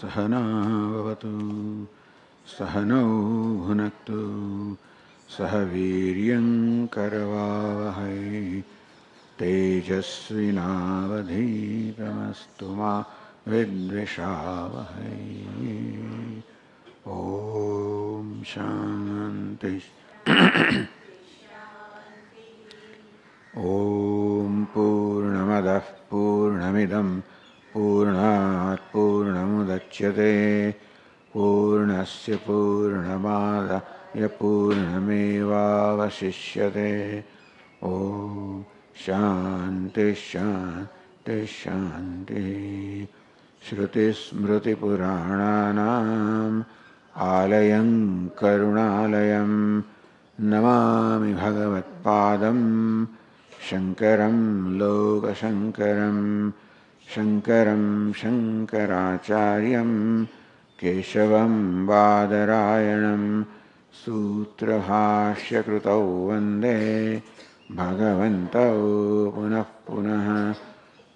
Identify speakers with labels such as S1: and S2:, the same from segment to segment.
S1: सहना भवतु सहनौ भुनक्तु सह वीर्यं करवावहै तेजस्विनावधीतमस्तु मा विद्विषावहै। ओम शांति। ओम पूर्णमदः पूर्णमिदं पूर्णात् पूर्णमुदच्यते पूर्णस्य पूर्णमादाय पूर्णमेवावशिष्यते। ओम शांति शांति शांति। श्रुतिस्मृतिपुराणानाम् आलयं करुणालयं नमामि भगवत्पादं शङ्करं लोकशङ्करं शङ्करं शङ्कराचार्यं केशवं बादरायणं सूत्रभाष्यकृतौ वन्दे भगवन्तौ पुनः पुनः।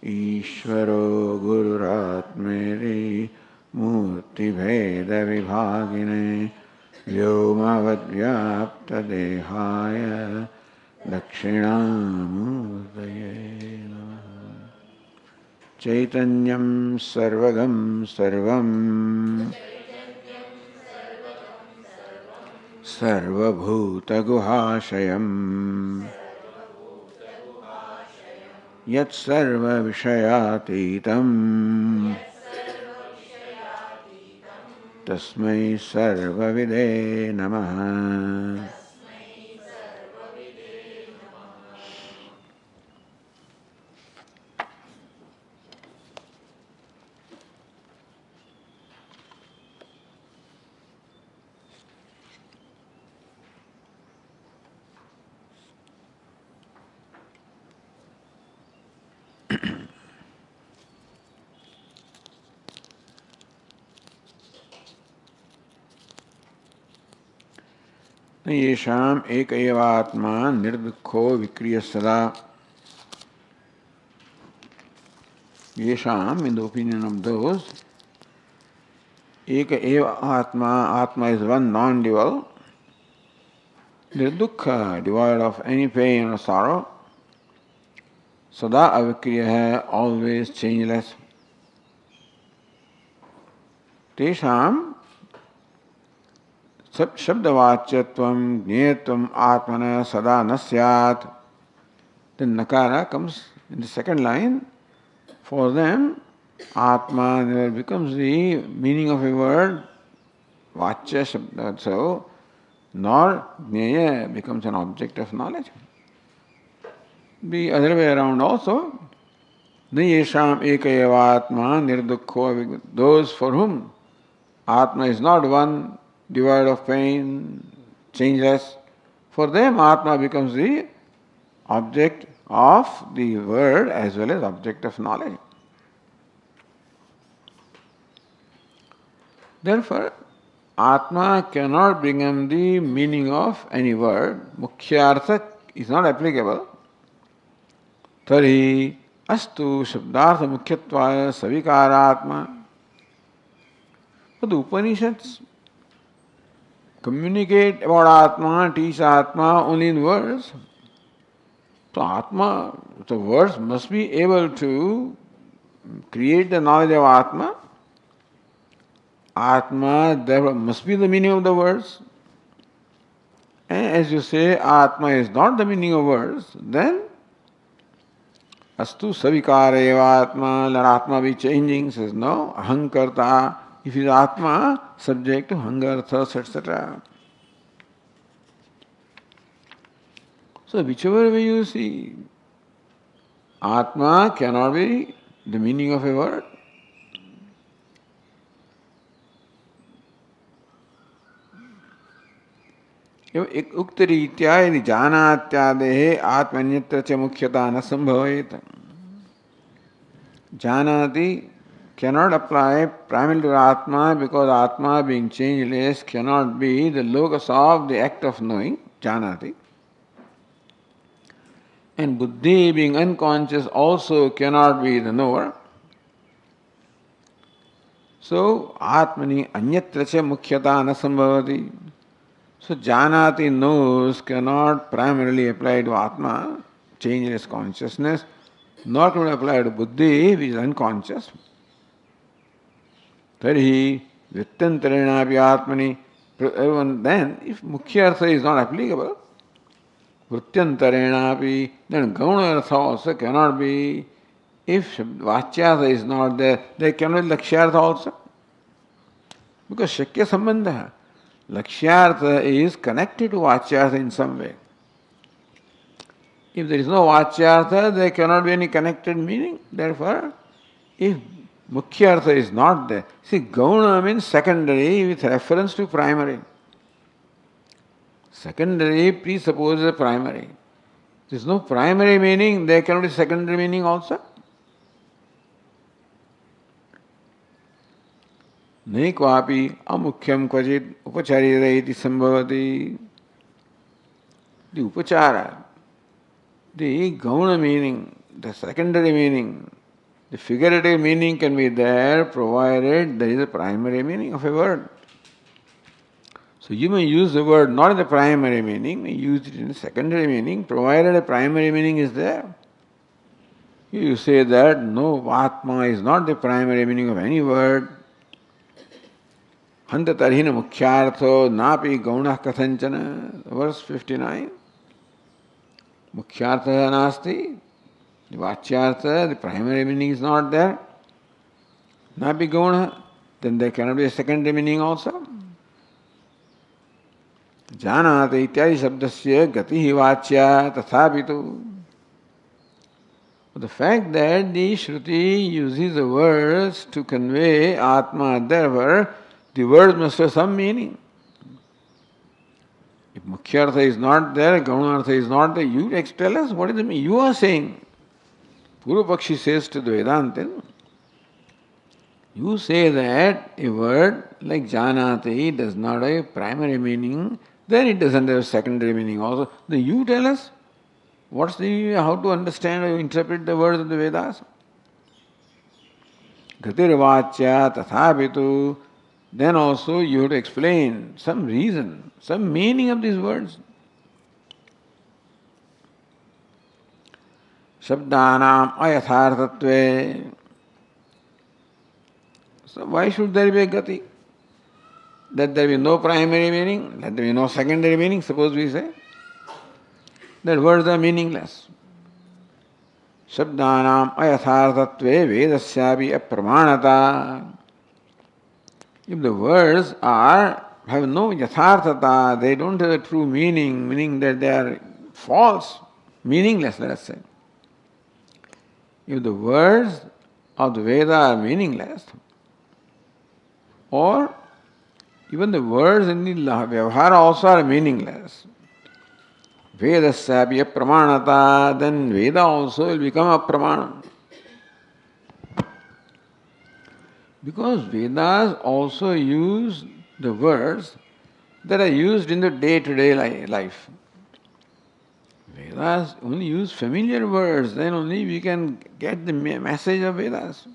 S1: ईश्वरो गुरुरात्मेति मूर्तिभेदविभागिने व्योमवद्व्याप्तदेहाय दक्षिणामूर्तये नमः। चैतन्यं सर्वगं सर्वं सर्वभूतगुहाशयम् यत्सर्वविषयातीतं तस्मै सर्वविदे नमः। येषाम् एक एव आत्मा निर्दुःखो विक्रियः सदा। येषाम्, in the opinion of those, एक एव आत्मा, आत्मा is one non-dual, निर्दुःख, devoid of any pain or sorrow, सदा अविक्रिय है, always changeless. तेषाम् शब्दवाच्यत्वं ज्ञेयत्वं आत्मना सदा न स्यात्. Then nakara comes in the second line. For them, atma never becomes the meaning of a word, vachya shabda, so, nor jnaya becomes an object of knowledge. The other way around also. Niyesham eka atma nirdukho. Those for whom atma is not one, devoid of pain, changeless, for them atma becomes the object of the word as well as object of knowledge. Therefore, atma cannot become the meaning of any word. Mukhyartha is not applicable. Tari astu shabdartha mukhyatva savikaratma. But the Upanishads communicate about Atma, teach Atma only in words. So Atma, the words must be able to create the knowledge of Atma. Atma, therefore, must be the meaning of the words. And as you say, Atma is not the meaning of words, then astu savikara eva Atma, let Atma be changing, says no, ahankarta. If it is Atma, subject to hunger, thirst, etc. So whichever way you see, Atma cannot be the meaning of a word. उक्तरीत्या यदि जानात्यादेः आत्मन्यत्र च मुख्यता न संभवेत. Janati cannot apply primarily to Atma because Atma being changeless cannot be the locus of the act of knowing, Janati. And buddhi, being unconscious, also cannot be the knower. So, Atmani anyatra cha mukhyata na sambhavati. So, Janati knows cannot primarily apply to Atma, changeless consciousness, nor can apply to Buddhi, which is unconscious. Tarihi Vittantarenapi Atmani. Then, if Mukhya Artha is not applicable, Vrityantarenapi, then Gauna Artha also cannot be. If Vachyartha is not there, there cannot be Lakshyartha also. Because Shakya Sambandha, Lakshyartha is connected to Vachyartha in some way. If there is no Vachyartha, there cannot be any connected meaning. Therefore, if Mukhyartha is not there, see, Gauna means secondary with reference to primary. Secondary presupposes primary. There is no primary meaning, there cannot be secondary meaning also. Naikvapi amukhyam kvajit upacharira iti sambhavati. The upachara, the gauna meaning, the secondary meaning, the figurative meaning can be there provided there is a primary meaning of a word. So you may use the word not in the primary meaning, may use it in the secondary meaning, provided a primary meaning is there. You say that no, Atma is not the primary meaning of any word. Hanta tarhina mukhyartho napi gaunah kathanchana. Verse 59. Mukhyartha nasti. The vachyartha, the primary meaning is not there. Napi gaunah. Then there cannot be a secondary meaning also. Janate ityadi sabdasya gatihi vachya tathapitu. The fact that the Shruti uses the words to convey Atma, therefore, the words must have some meaning. If Mukhyartha is not there, Gaunartha is not there, you tell us what is the meaning. You are saying. Purvapakshi says to the Vedantin, you say that a word like Janati does not have a primary meaning, then it doesn't have a secondary meaning also. Then you tell us how to understand or interpret the words of the Vedas. Gatirvachya tathapitu. Then also you have to explain some reason, some meaning of these words. Shabdanam ayathartatve. So why should there be a gati? That there be no primary meaning, that there be no secondary meaning, suppose we say. That words are meaningless. Shabdanam ayathartatve vedasyapi apramanata. If the words have no yathartata, they don't have a true meaning, meaning that they are false, meaningless, let us say. If the words of the Veda are meaningless, or even the words in the Vyavahara also are meaningless, Vedasya pramanata, then Veda also will become a pramana. Because Vedas also use the words that are used in the day-to-day life. Vedas only use familiar words, then only we can get the message of Vedas.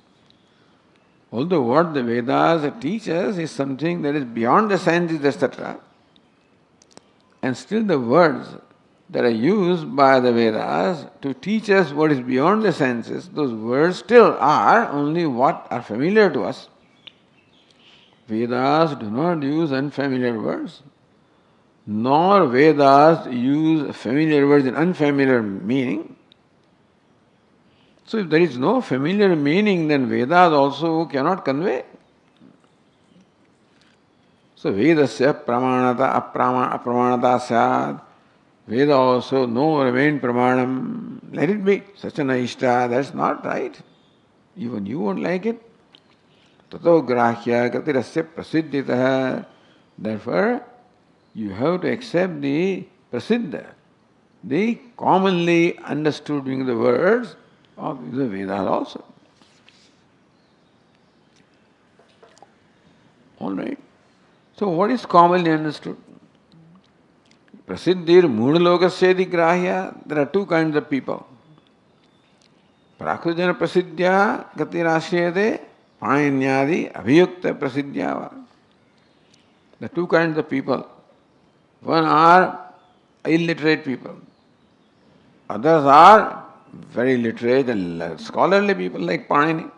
S1: Although what the Vedas teach us is something that is beyond the senses, etc., and still the words that are used by the Vedas to teach us what is beyond the senses, those words still are only what are familiar to us. Vedas do not use unfamiliar words, nor Vedas use familiar words in unfamiliar meaning. So if there is no familiar meaning, then Vedas also cannot convey. So Vedasya pramanata apramanata syad. Veda also no remain pramanam. Let it be. Such an aishta, that's not right. Even you won't like it. Tato grahya gatirasya prasiddhitah. Therefore, you have to accept the prasiddha, the commonly understood being the words of the Vedas also. Alright. So what is commonly understood? Prasiddhir moodalokasyedi grahya. There are two kinds of people. Prakritjana prasiddhya gatirashyate, Paninyadi Abhiyukta Prasiddhyava. The two kinds of people. One are illiterate people. Others are very literate and scholarly people like Panini.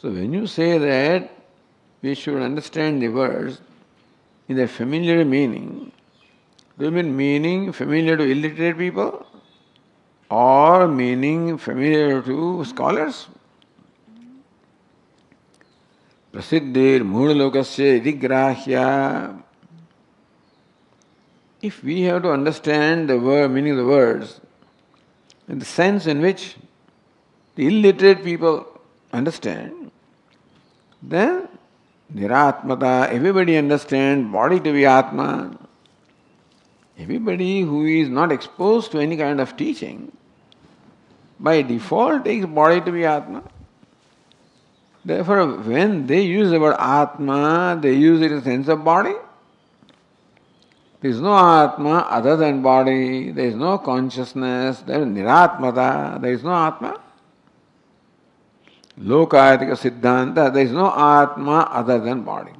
S1: So when you say that we should understand the words in their familiar meaning, do you mean meaning familiar to illiterate people or meaning familiar to scholars? Prasiddhir Mudalokasya Idigrahya. If we have to understand the word, meaning of the words, in the sense in which the illiterate people understand, then Niratmata, everybody understands body to be Atma. Everybody who is not exposed to any kind of teaching, by default takes body to be Atma. Therefore, when they use the word Atma, they use it in the sense of body. There is no Atma other than body. There is no consciousness. There is Niratmata. There is no Atma. Lokayatika Siddhanta. There is no Atma other than body.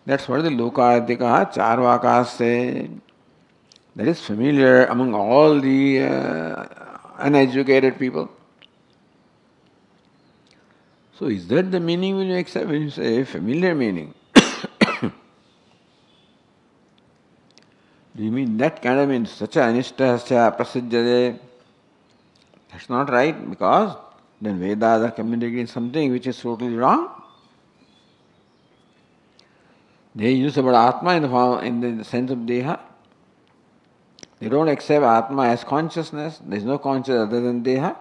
S1: That's what the Lokayatika Charvakas say. That is familiar among all the uneducated people. So is that the meaning when you accept, when you say familiar meaning? Do you mean that kind of means such a anishtasya prasiddhade? That's not right, because then Vedas are communicating something which is totally wrong. They use the word Atma in the form, in the sense of Deha. They don't accept Atma as consciousness. There is no consciousness other than Deha.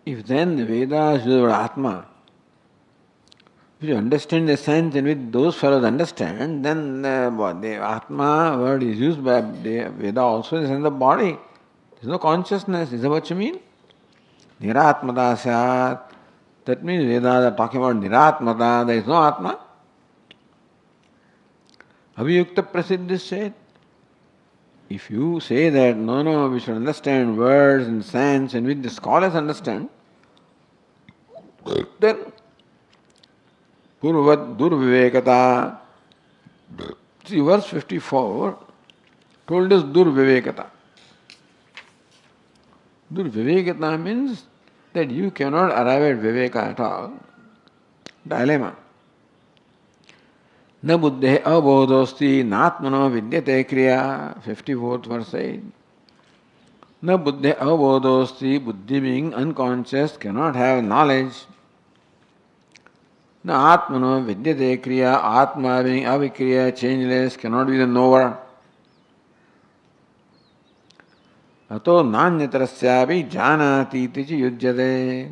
S1: If then the Vedas use the word Atma, if you understand the sense in which those fellows understand, then the Atma word is used by the Veda also in the sense of body. There is no consciousness. Is that what you mean? Niratmata syat. That means Vedas are talking about Niratmata. There is no Atma. Aviyukta Prasiddhi said. If you say that, no, we should understand words and sense in which the scholars understand, then Purvat Durvivekata. See, verse 54 told us Durvivekata. Durvivekata means that you cannot arrive at Viveka at all. Dilemma. Na buddhe abodhosti natmano vidyate kriya. 54th verse 8. Na buddhe abodhosti. Buddhi being unconscious cannot have knowledge. Na atmano vidyate kriya. Atma being avikriya, changeless, cannot be the knower. Ato nanyatarasyapi janati iti yujyate.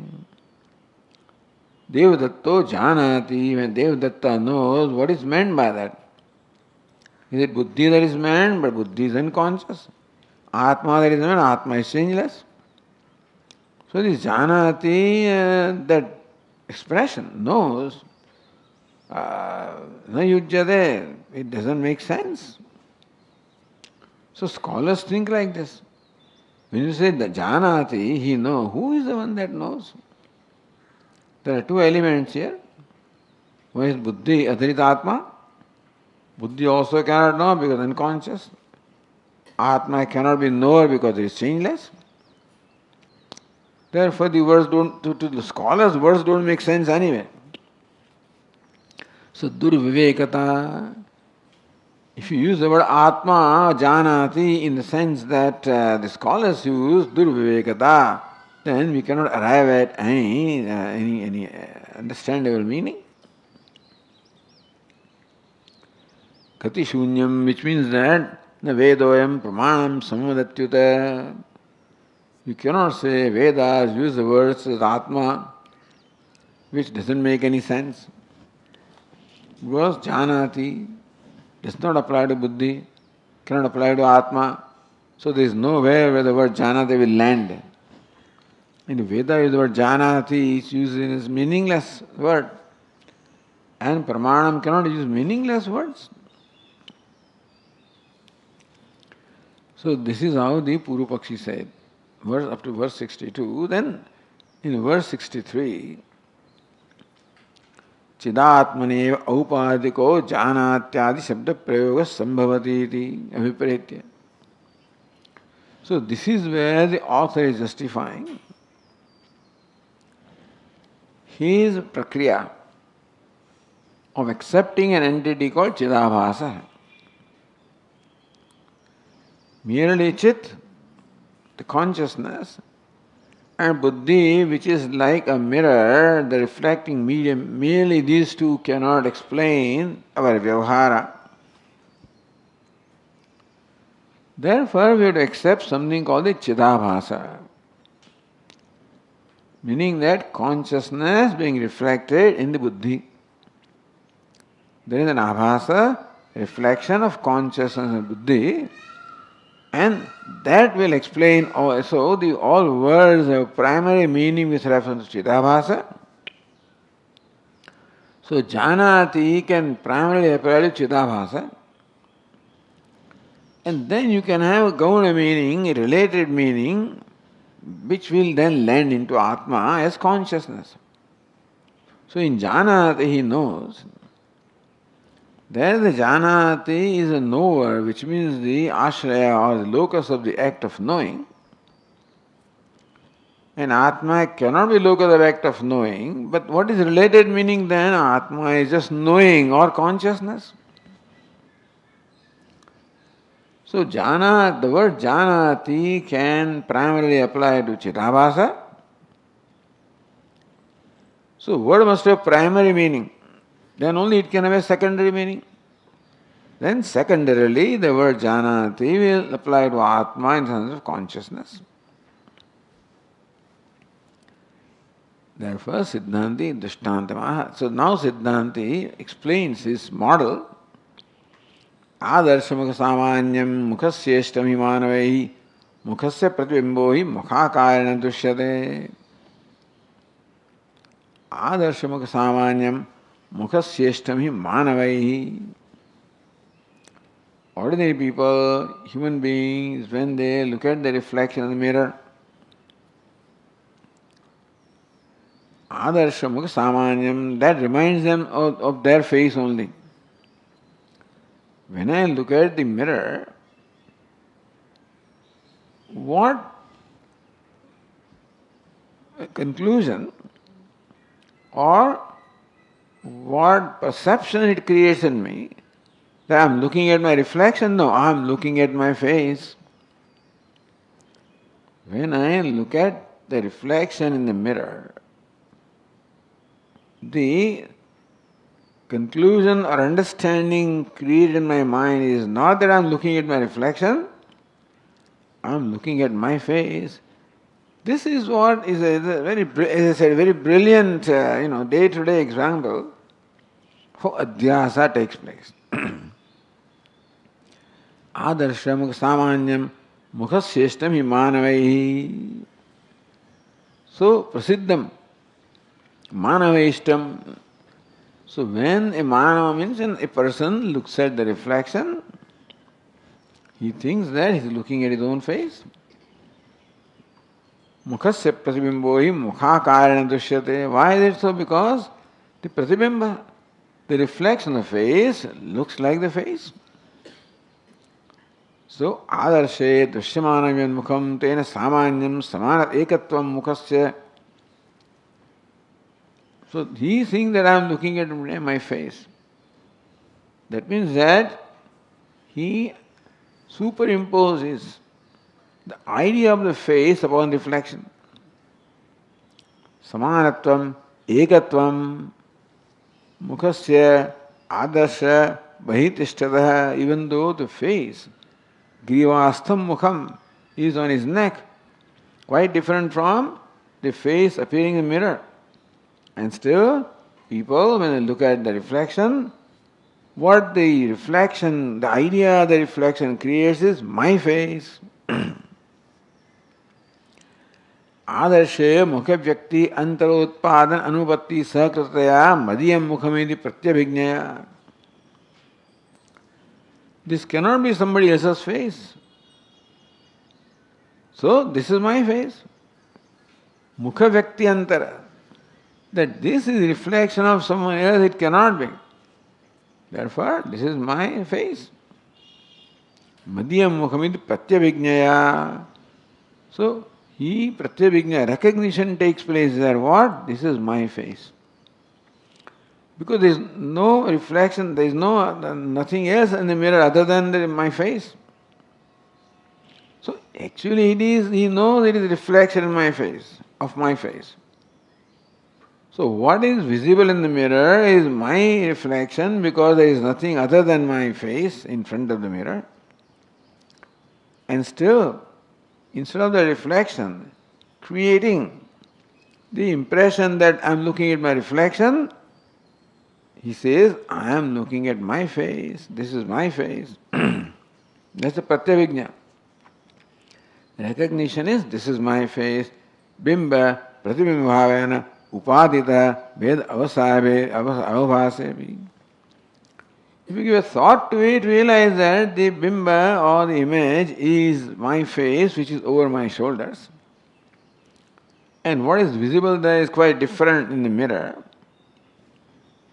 S1: Devadatta janati, when Devadatta knows, what is meant by that? Is it buddhi that is meant? But buddhi is unconscious. Atma that is meant, Atma is changeless. So this janati, that expression, knows, na yujyate, it doesn't make sense. So scholars think like this. When you say the janati, he knows, who is the one that knows? There are two elements here. One is buddhi, adharita atma. Buddhi also cannot know because unconscious. Atma cannot be knower because it is changeless. Therefore, the words don't, to the scholars, words don't make sense anyway. So, durvivekata. If you use the word atma, janati, in the sense that the scholars use durvivekata, then we cannot arrive at any understandable meaning. Kati shunyam, which means that na vedoyam pramanam samvadatyuta. You cannot say Vedas use the words as Atma, which doesn't make any sense. Because janati does not apply to buddhi, cannot apply to Atma. So there is nowhere where the word janati will land. In Veda, the word janati is used in its meaningless word. And pramanam cannot use meaningless words. So this is how the Purupakshi said. verse up to verse 62. Then in verse 63, चिदात्मनेव औपाधिको जानात्यादि शब्द प्रयोग संभवति इति अभिप्रेत्य. So this is where the author is justifying his prakriya of accepting an entity called Chidabhasa. Merely Chit, the consciousness, and Buddhi, which is like a mirror, the reflecting medium, merely these two cannot explain our Vyavahara. Therefore, we have to accept something called the Chidabhasa, meaning that consciousness being reflected in the Buddhi. There is an abhasa, reflection of consciousness in Buddhi, and that will explain also the all words have primary meaning with reference to Chidabhasa. So Janati can primarily apply to Chidabhasa, and then you can have a Gauna meaning, a related meaning, which will then land into Atma as consciousness. So in Janati he knows. There the Janati is a knower, which means the ashraya or the locus of the act of knowing. And Atma cannot be locus of act of knowing, but what is related meaning then? Atma is just knowing or consciousness. So the word Janati can primarily apply to Chidabhasa. So word must have primary meaning. Then only it can have a secondary meaning. Then secondarily, the word Janati will apply to Atma in terms of consciousness. Therefore, Siddhanti Drishtantamaha. So now Siddhanti explains his model. Adarshamukha samanyam mukhasyeshtam himanavaihi mukhasya pratibimbo hi mukhakarana dushyate. Adarshamukha samanyam mukhasyeshtam hi manavaihi. Ordinary people, human beings, when they look at the reflection in the mirror, Adarshamukha samanyam, that reminds them of their face only. When I look at the mirror, what conclusion or what perception it creates in me, that I am looking at my reflection? No, I am looking at my face. When I look at the reflection in the mirror, the conclusion or understanding created in my mind is not that I am looking at my reflection, I am looking at my face. This is what is a very, as I said, very brilliant, day-to-day example how adhyasa takes place. Adarshamukha samanyam mukhasyeshtam hi manavaihi. So prasiddham manavaishtam. So when a manava means a person looks at the reflection, he thinks that he is looking at his own face. Mukhasya pratibimbo hi mukhakarana dushyate. Why is it so? Because the pratibimba, the reflection of the face, looks like the face. So adarshe dushyamanavyam mukham tena samanyam samana ekatvam mukhasya. So he thinks that I am looking at my face. That means that he superimposes the idea of the face upon reflection. Samanatvam, ekatvam, mukhasya, adarsha, bahitishtatah, even though the face, grivastham mukham, is on his neck, quite different from the face appearing in the mirror. And still, people, when they look at the reflection, what the reflection, the idea of the reflection creates is my face. Adarshe mukha vyakti antarotpadan anupatti sakritaya madiyam mukhamedi pratyabhignaya. This cannot be somebody else's face. So this is my face. Mukha Vyakti Antara. That this is reflection of someone else, it cannot be. Therefore, this is my face. Madhyam Mukhamid Pratyabhignaya. So, he Pratyabhignaya, recognition takes place there. What? This is my face. Because there is no reflection, there is nothing else in the mirror other than my face. So, actually he knows it is reflection in my face, of my face. So what is visible in the mirror is my reflection because there is nothing other than my face in front of the mirror. And still, instead of the reflection, creating the impression that I am looking at my reflection, he says, I am looking at my face, this is my face. That's the pratyavijna. Recognition is, this is my face, bimba, pratibhimbhavena, upadita, ved avabhasevi. If you give a thought to it, realize that the bimba or the image is my face which is over my shoulders. And what is visible there is quite different in the mirror.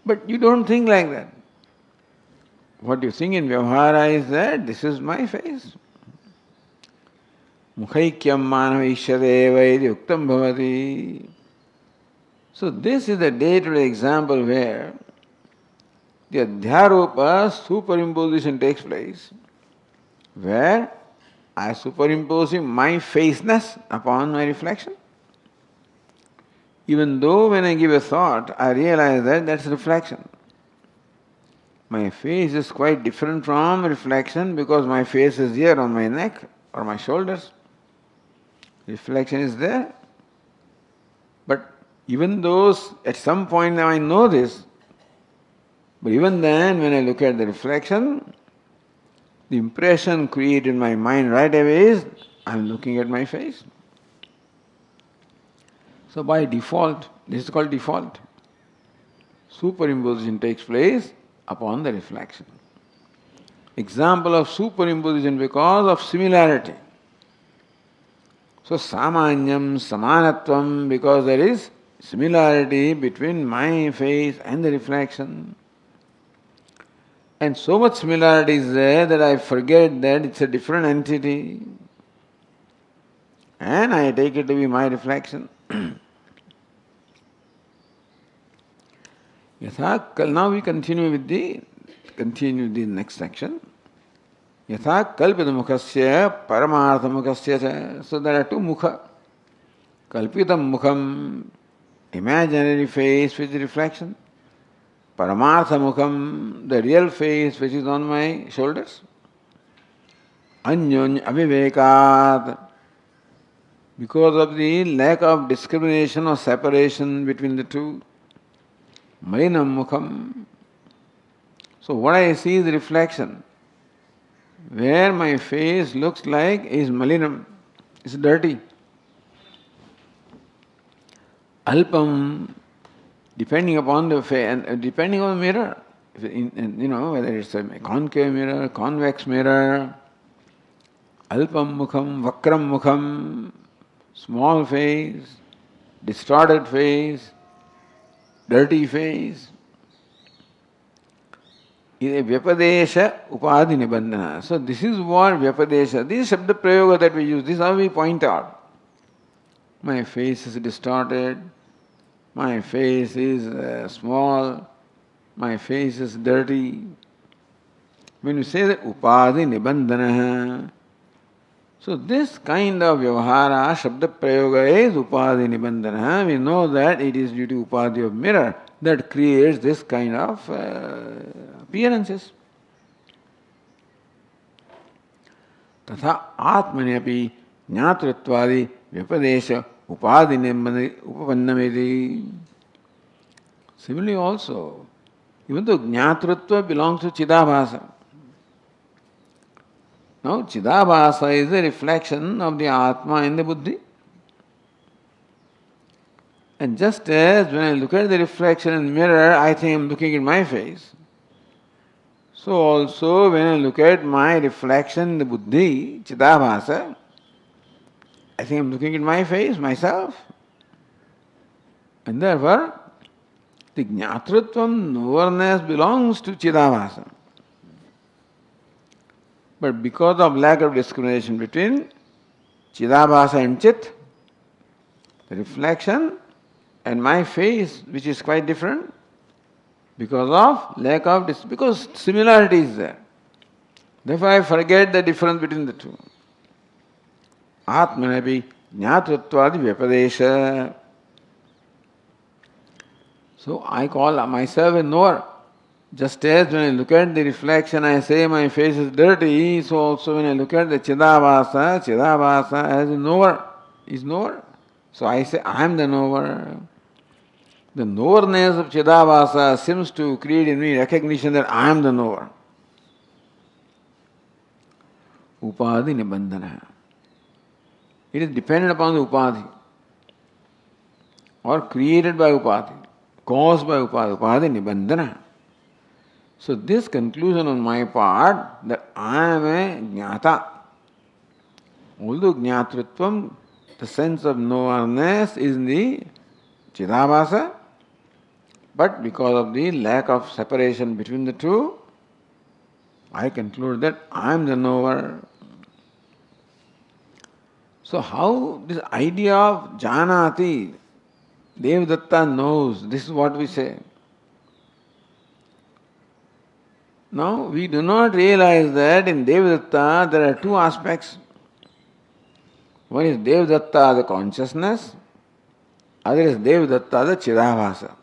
S1: But you don't think like that. What you think in Vyavahara is that this is my face. Mukhaikyam manavaishyadeva iti uktam bhavati. So this is the day-to-day example where the adhyaropa superimposition takes place, where I superimposing my faceness upon my reflection. Even though when I give a thought, I realize that that's reflection. My face is quite different from reflection because my face is here on my neck or my shoulders. Reflection is there. But even though at some point now I know this, but even then when I look at the reflection, the impression created in my mind right away is I'm looking at my face. So by default, this is called default. Superimposition takes place upon the reflection. Example of superimposition because of similarity. So samanyam, samanatvam, because there is similarity between my face and the reflection. And so much similarity is there that I forget that it's a different entity. And I take it to be my reflection. Now we continue with the next section. Yatha kalpita mukhasya paramartha mukhasya cha. So there are two mukha. Kalpitam mukham, imaginary face with reflection. Paramartha mukham, the real face which is on my shoulders. Anyony avivekat, because of the lack of discrimination or separation between the two. Malinam mukham. So what I see is the reflection. Where my face looks like is malinam, it's dirty. Alpam, depending upon the face and depending on the mirror, whether it's a concave mirror, convex mirror. Alpam mukham, vakram mukham, small face, distorted face, dirty face. Vyapadesha upadhi nibandhana. So this is what Vyapadesha, this is Shabda Prayoga that we use, this is how we point out. My face is distorted, my face is small, my face is dirty. When you say that upadhi nibandhana, so this kind of Vyavahara, Shabda Prayoga is upadhi nibandhana. We know that it is due to upadhi of mirror that creates this kind of appearances. Tatha atmani api jnatrittvadi vyapadesha upadhi upapannameti. Similarly also, even though jnatritva belongs to Chidabhasa. Now Chidabhasa is a reflection of the Atma in the Buddhi. And just as when I look at the reflection in the mirror, I think I am looking at my face. So also when I look at my reflection in the Buddhi, Chidabhasa, I think I'm looking at my face, myself. And therefore, the Jnatritvam, knowerness belongs to Chidabhasa. But because of lack of discrimination between Chidabhasa and Chit, the reflection, and my face, which is quite different, because of lack of because similarity is there. Therefore, I forget the difference between the two. Atmanapi jnatrutvadi vyapadesha. So I call myself a knower. Just as when I look at the reflection, I say my face is dirty, so also when I look at the Chidabhasa as a knower, is knower. So I say I am the knower. The knowerness of Chidabhasa seems to create in me recognition that I am the knower. Upadhi nibandhana. It is dependent upon the upadhi or created by upadhi, caused by upadhi, upadhi nibandhana. So this conclusion on my part that I am a jnata. Although jnatritvam, the sense of knowerness is in the Chidabhasa, but because of the lack of separation between the two, I conclude that I am the knower. So how this idea of janati, Devadatta knows, this is what we say. Now we do not realize that in Devadatta there are two aspects. One is Devadatta, the consciousness, other is Devadatta, the Chidabhasa.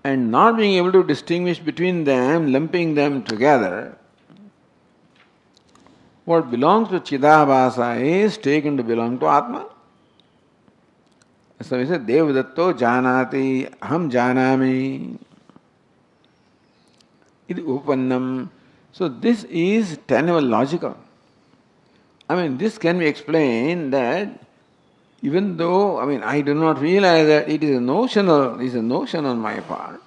S1: And not being able to distinguish between them, lumping them together, what belongs to Chidabhasa is taken to belong to Atma. So we say, Devadatta janati, aham janami. It is upannam. So this is tenable, logical. I mean, this can be explained that even though, I do not realize that it is a notion on my part,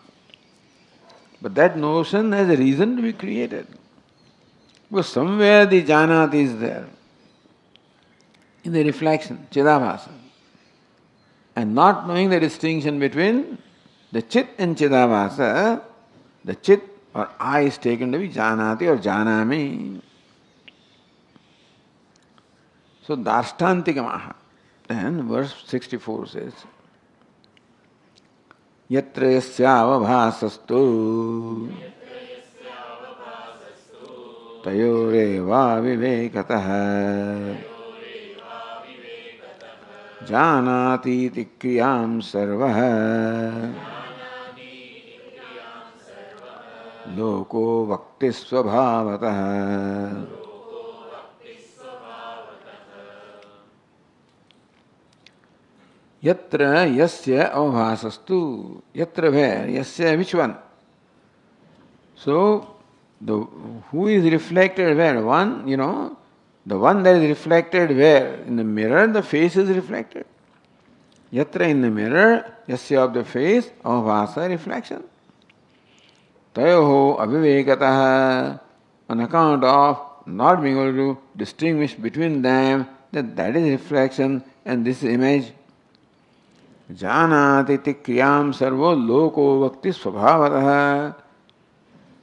S1: but that notion has a reason to be created. Because somewhere the janati is there, in the reflection, Chidabhasa. And not knowing the distinction between the Chit and Chidabhasa, the Chit or I is taken to be janati or janami. So Darshtantikamaha. Then verse 64 says, Yatra yasyavabhasastu tayoreva vivekatah janati iti kriyam sarvah loko vakti svabhavatah. Yatra yasya avabhasastu. Yatra where? Yasya which one? So, who is reflected where? One, the one that is reflected where? In the mirror, the face is reflected. Yatra in the mirror, yasya of the face, avabhasa reflection. Tayoho avivekatah. On account of not being able to distinguish between them, that is reflection and this image. Janati iti kriyam sarvo loko vakti svabhavatah.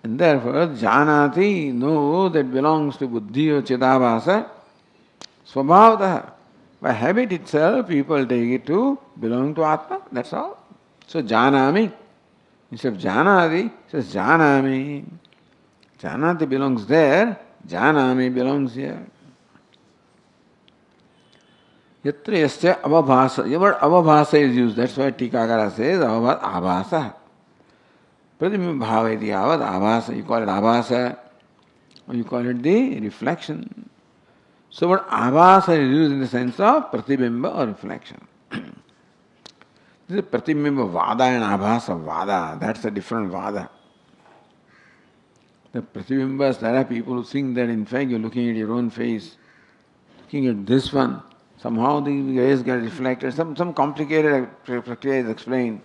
S1: And therefore, janati, know that belongs to buddhi or chidabhasa, svabhavatah. By habit itself, people take it to belong to Atma, that's all. So, janami. Instead of janati, it says janami. Janati belongs there, janami belongs here. Yatra yasya avabhasa. The word avabhasa is used. That's why Tikakara says abhasa. Pratibimba bhava iti avad abhasa. You call it abhasa or you call it the reflection. So what abhasa is used in the sense of pratibimba or reflection. This is pratibimba vada and abhasa vada. That's a different vada. The pratibimbas, there are people who think that in fact you're looking at your own face, looking at this one. Somehow the rays get reflected. Some complicated prakriya is explained.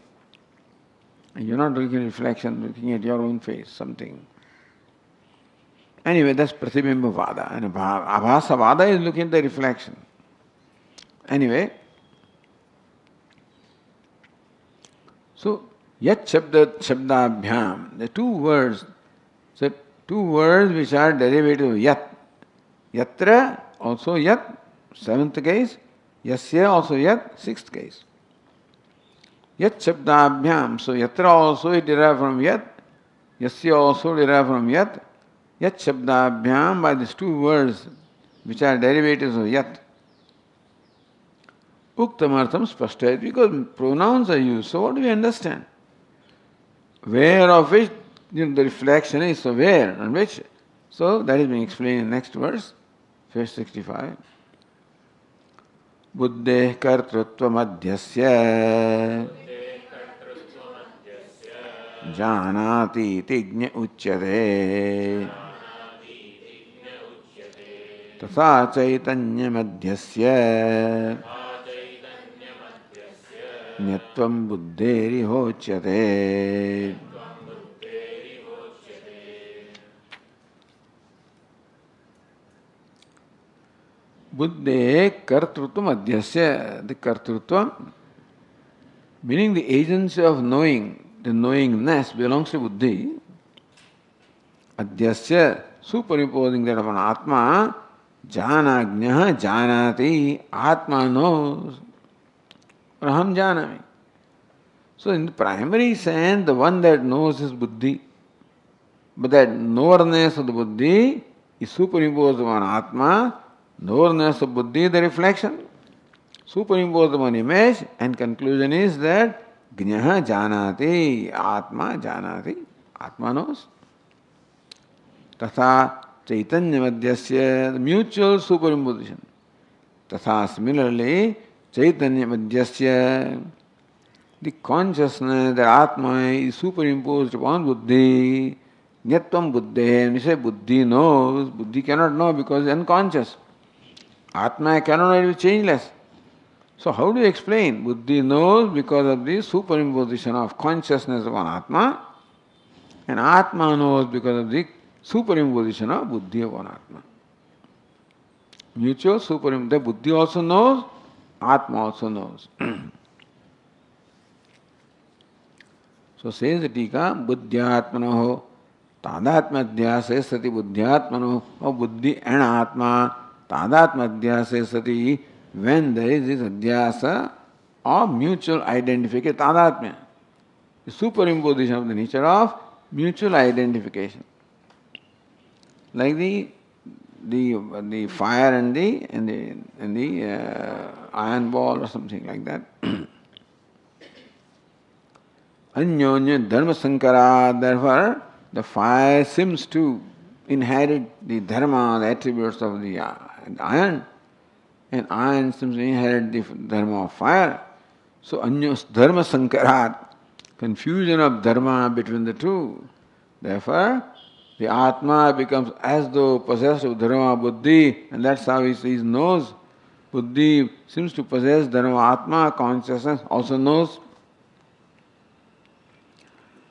S1: And you're not looking at reflection, looking at your own face, something. Anyway, that's Pratibimba Vada. And Abhasa Vada is looking at the reflection. Anyway, so Yat Shabdabhyam, the two words, so two words which are derivative of Yat. Yatra, also Yat, seventh case. Yasya, also Yat, sixth case. Yat Shabdabhyam, so Yatra also is derived from Yat. Yasya also derived from Yat. Yat Shabdabhyam, by these two words which are derivatives of Yat. Uktamartham spashta, because pronouns are used. So what do we understand? Where of which the reflection is, so where on which. So that is being explained in the next verse, verse 65. Buddhe kartrutva madhyasya janati tignya uchyate तथा चैतन्य मध्यस्य न्यत्वं बुद्धेरिहोच्यते. Buddhe kartrutva madhyasya, the kartrutva, meaning the agency of knowing, the knowingness belongs to buddhi. Adhyasya, superimposing that upon Atma, Janagnya janati, Atma knows, or aham janami. So in the primary sense, the one that knows is buddhi. But that knowerness of the buddhi is superimposed upon Atma, knowerness of buddhi, the reflection, superimposed upon image, and conclusion is that Gnaha janati, Atma janati, Atma knows. Tatha Chaitanya Madhyasya, the mutual superimposition. Tatha similarly, Chaitanya Madhyasya, the consciousness that Atma is superimposed upon Buddhi. Nyatvam Buddhe, when we say Buddhi knows, Buddhi cannot know because it is unconscious. Atma cannot be changeless. So how do you explain? Buddhi knows because of the superimposition of consciousness upon Atma, and Atma knows because of the superimposition of buddhi upon Atma. Mutual superimposition. The buddhi also knows, Atma also knows. So says the Tika, buddhyatmanoho tadatmadhyase sati buddhyatmanoho, or buddhi and Atma tadatmadhyase sati, when there is this adhyasa of mutual identification, tadatmya, the superimposition of the nature of mutual identification. Like the fire and the iron ball or something like that. Anyonya dharma sankara, therefore the fire seems to inherit the dharma, the attributes of the iron, and iron seems to inherit the dharma of fire. So anyos dharma sankara, confusion of dharma between the two. Therefore the Atma becomes as though possessed of dharma buddhi, and that's how he knows. Buddhi seems to possess dharma Atma, consciousness also knows.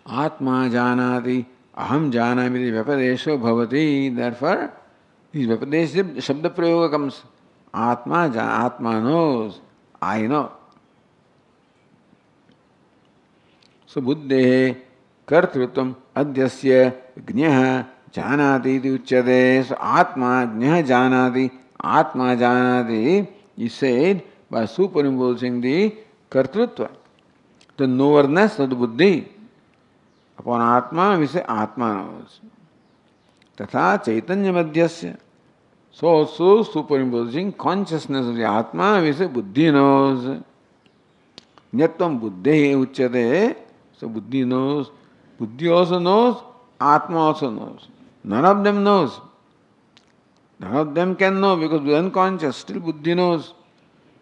S1: Atma janati, aham janami, vyapadesho bhavati. Therefore, this vyapadesha shabda prayoga comes. Atma knows, I know. So buddhe kartrutvam adhyasya Gnyah janati iti uchyate. So Atma Gnyah janati, Atma janati is said by superimposing the kartrutva, the knowerness of the buddhi upon Atma. We say Atma knows. Tatha Chaitanya Madhyasya, so also superimposing consciousness of the Atma, we say buddhi knows. Nyatvam buddhi uchyate, so buddhi knows. Buddhi also knows, Atma also knows. None of them knows. None of them can know because we are unconscious. Still buddhi knows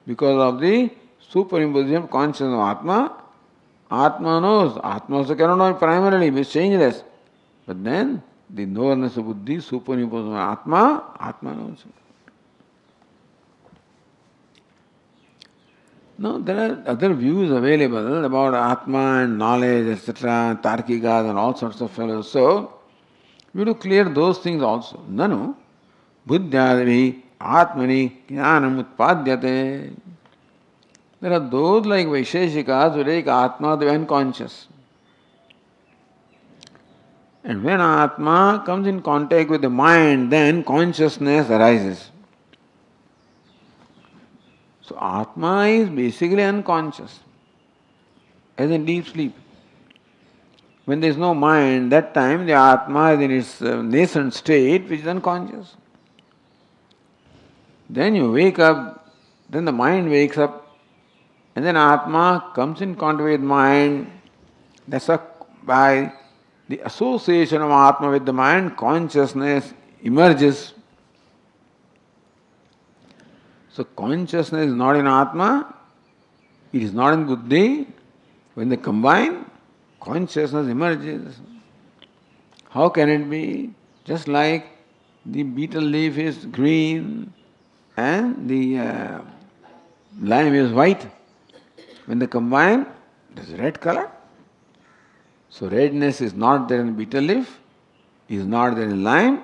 S1: because of the superimposition of consciousness of Atma. Atma knows. Atma also cannot know primarily, it is changeless. But then the knowerness of buddhi superimposed on Atma, Atma knows. Now there are other views available about Atma and knowledge, etc., Tarkikas and all sorts of fellows. So You have to clear those things also. Nanu buddhyadvi atmani jnanam utpadyate. There are those like Vaisheshikas who take Atma, the unconscious. And when Atma comes in contact with the mind, then consciousness arises. So Atma is basically unconscious, as in deep sleep. When there is no mind, that time the Atma is in its nascent state, which is unconscious. Then you wake up, then the mind wakes up, and then Atma comes in contact with mind. That's by the association of Atma with the mind, consciousness emerges. So consciousness is not in Atma, it is not in Buddhi. When they combine, consciousness emerges. How can it be? Just like the betel leaf is green and the lime is white. When they combine, there's red color. So redness is not there in betel leaf, is not there in lime,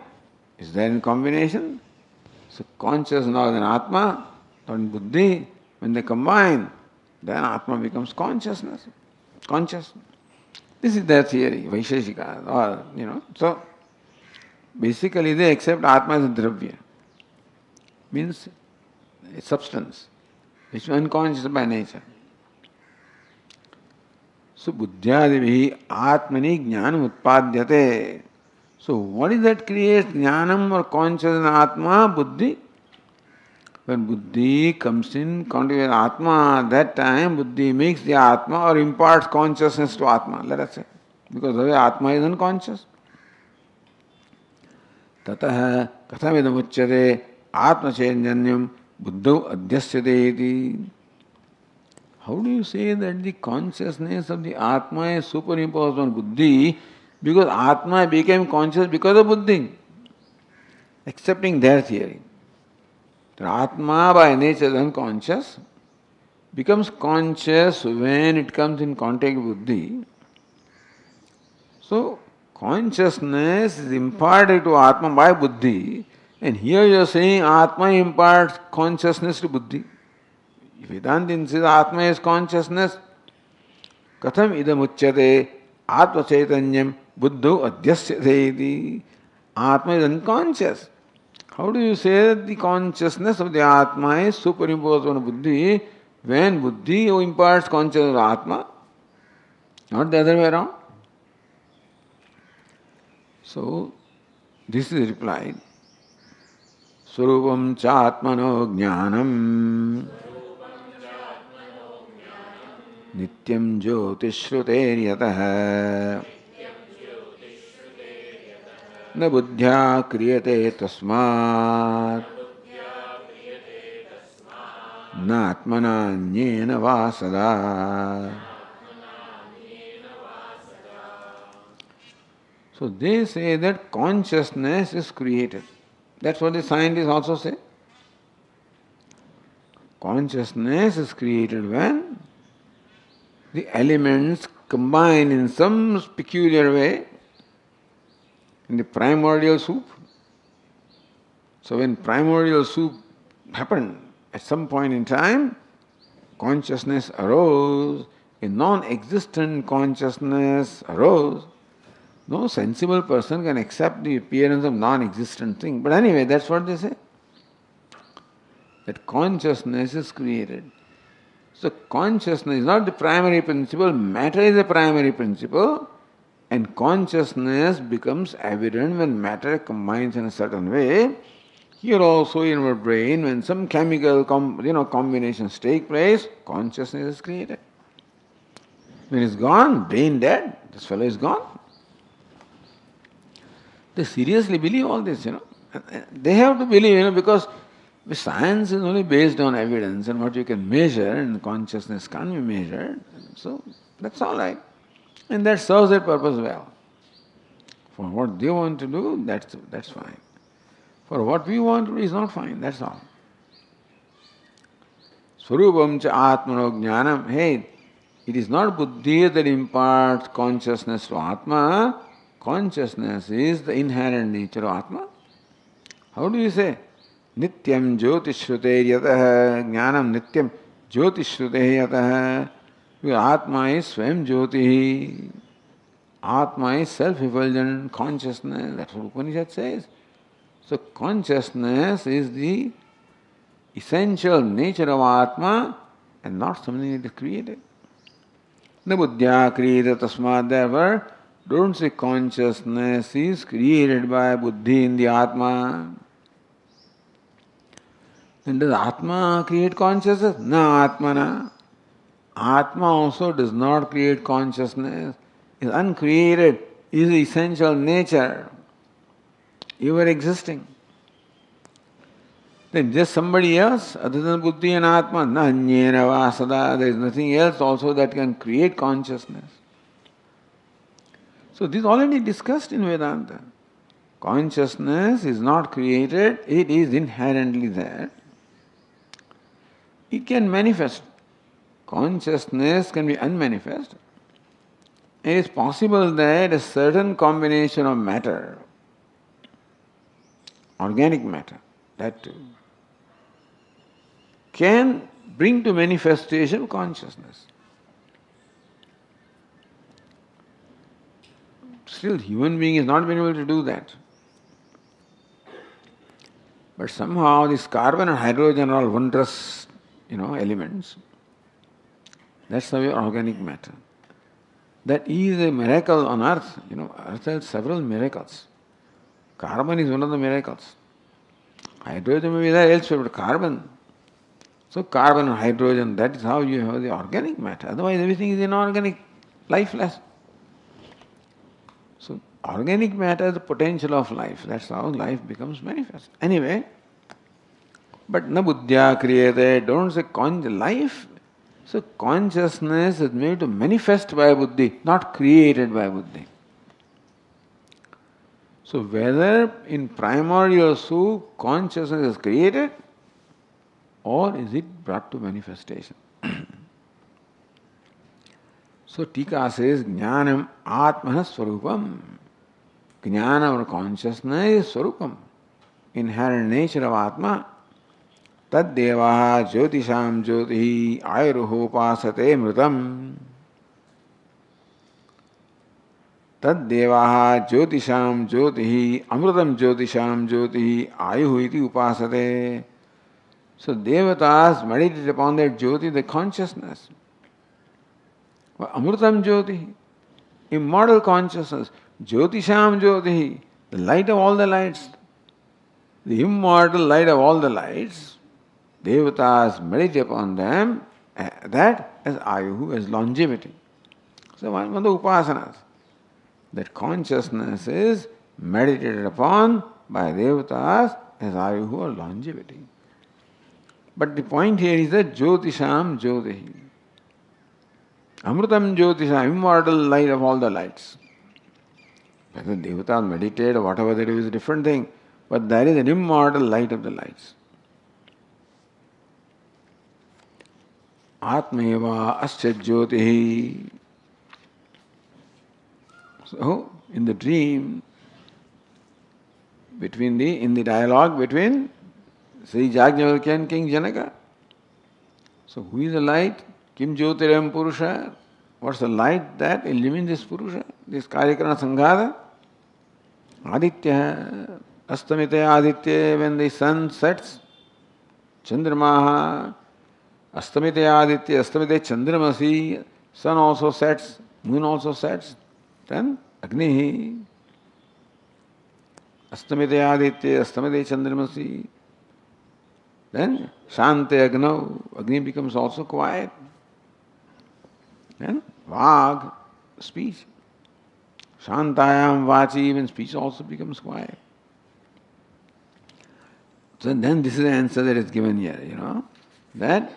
S1: is there in combination. So consciousness not in Atma, not in Buddhi. When they combine, then Atma becomes consciousness. Conscious. This is their theory, Vaisheshika, or. So basically they accept Atma as a dravya. Means a substance, which is unconscious by nature. So buddhyadivihi atmani jnanam utpadyate. So what is that creates jnanam or consciousness in Atma? Buddhi. When Buddhi comes in contact with Atma, that time Buddhi makes the Atma or imparts consciousness to Atma, let us say. Because the way Atma is unconscious. Tatah kathamidam uchyate atma chaitanyam buddhau adhyasyate iti. How do you say that the consciousness of the Atma is superimposed on Buddhi? Because Atma became conscious because of Buddhi. Accepting their theory. The Atma by nature is unconscious, becomes conscious when it comes in contact with Buddhi. So, consciousness is imparted to Atma by Buddhi, and here you are saying Atma imparts consciousness to Buddhi. If Vedanta says Atma is consciousness, katham idam uchyate atma chaitanyam buddho adhyasyate iti. Atma is unconscious. How do you say that the consciousness of the Atma is superimposed on Buddhi when Buddhi imparts consciousness of Atma? Not the other way around. So, this is replied. Swarupam cha atmano jnanam nityam jyotishruteyatah न बुद्ध्या क्रियते तस्मात् न आत्मना अन्येन वा सदा. So they say that consciousness is created. That's what the scientists also say. Consciousness is created when the elements combine in some peculiar way in the primordial soup. So when primordial soup happened at some point in time, consciousness arose, a non-existent consciousness arose. No sensible person can accept the appearance of non-existent thing. But anyway, that's what they say. That consciousness is created. So consciousness is not the primary principle, matter is the primary principle. And consciousness becomes evident when matter combines in a certain way. Here also in our brain, when some chemical combinations take place, consciousness is created. When it's gone, brain dead, this fellow is gone. They seriously believe all this, They have to believe, because science is only based on evidence and what you can measure, and consciousness can't be measured. So that's all right. And that serves their purpose well. For what they want to do, that's fine. For what we want to do is not fine, that's all. Swarupam cha atmano jnanam. Hey, it is not buddhi that imparts consciousness to Atma. consciousness is the inherent nature of Atma. How do you say? Nityam jyotishrute yatah jnanam nityam jyotishrute yatah. Because Atma is swam jyoti. Atma is self-effulgent consciousness. That's what Upanishad says. So consciousness is the essential nature of Atma and not something that is created. Na buddhya kriyate tasmad, therefore, don't say consciousness is created by buddhi in the Atma. Then does Atma create consciousness? Na Atmana. Atma also does not create consciousness. Is uncreated, is essential nature. You are existing. Then just somebody else other than buddhi and Atma, na anyena vasada, there is nothing else also that can create consciousness. So this is already discussed in Vedanta. Consciousness is not created, it is inherently there. It can manifest. Consciousness can be unmanifest. It is possible that a certain combination of matter, organic matter, that too, can bring to manifestation consciousness. Still, human being has not been able to do that. But somehow this carbon and hydrogen are all wondrous, elements. That's the way organic matter. That is a miracle on earth. Earth has several miracles. Carbon is one of the miracles. Hydrogen may be there elsewhere, but carbon. So carbon and hydrogen, that is how you have the organic matter. Otherwise everything is inorganic, lifeless. So organic matter is the potential of life. That's how life becomes manifest. Anyway, but na buddhya kriyate, don't say life. So consciousness is made to manifest by buddhi, not created by buddhi. So whether in primordial soup consciousness is created or is it brought to manifestation? So Tika says jnanam atmana swarupam. Jnana or consciousness is swarupam, inherent nature of Atma. Tad devaha jyotisham jyotihi ayuruho pasate mritam. Tad devaha jyotisham jyotihi amritam jyotisham jyotihi ayuhu iti upasate. So devatas meditate upon that jyoti, the consciousness. Amritam jyoti, immortal consciousness. Jyotisham jyotihi, the light of all the lights. The immortal light of all the lights. Devatas meditate upon them, that as ayuhu, as longevity. So one of the upasanas, that consciousness is meditated upon by devatas as ayuhu or longevity. But the point here is that jyotisham jyotihi. Amritam jyotisham, immortal light of all the lights. Whether devatas meditate or whatever they do is a different thing, but there is an immortal light of the lights. Atmeva asya jyotihi. So, in the dream, in the dialogue between Sri Jagnavalkya and King Janaka. So, who is the light? Kim Jyotiram Purusha? What's the light that illumines this Purusha, this Karyakarana Sanghata? Aditya, Astamite Aditya, when the sun sets, Chandramaha, Astamite Aditya, Astamite Chandramasi, sun also sets, moon also sets, then Agni, Astamite Aditya, Astamite Chandramasi, then Shante Agno, Agni becomes also quiet. Then Vag, speech. Shantayam Vachi, even speech also becomes quiet. So then this is the answer that is given here, that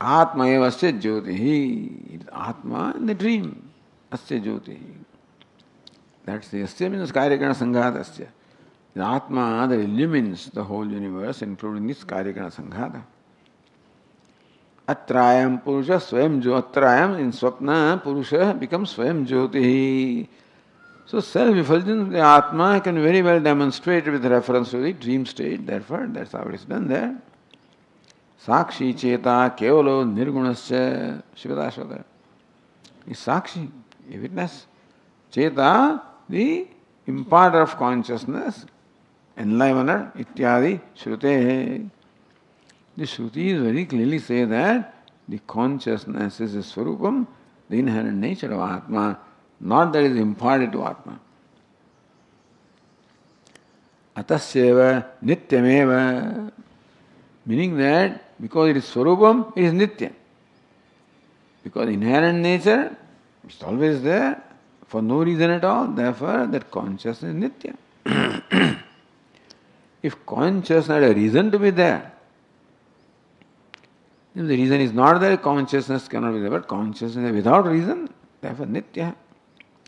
S1: Atma eva asya jyotihi. Atma in the dream. Asya jyotihi. That's the asya means Karyakarana Sanghata asya. The Atma that illumines the whole universe, including this Karyakarana Sanghata. Atrayam Purusha Swayam Jyoti. Atrayam in Swapna Purusha becomes Swayam Jyoti. So self-effulgence, the Atma can very well demonstrate with reference to the dream state. Therefore, that's how it is done there. Sakshi Cheta Kevalo Nirgunascha Shivadashvada. Is Sakshi, a witness. Cheta, the imparter of consciousness, enlivener, ityadi, Shrute. The Shrutis very clearly say that the consciousness is the Swarupam, the inherent nature of Atma, not that it is imparted to Atma. Atasyeva nityameva, meaning that because it is Swarupam, it is Nitya. Because inherent nature is always there for no reason at all, therefore that consciousness is Nitya. If consciousness had a reason to be there, if the reason is not there, consciousness cannot be there, but consciousness is without reason, therefore Nitya.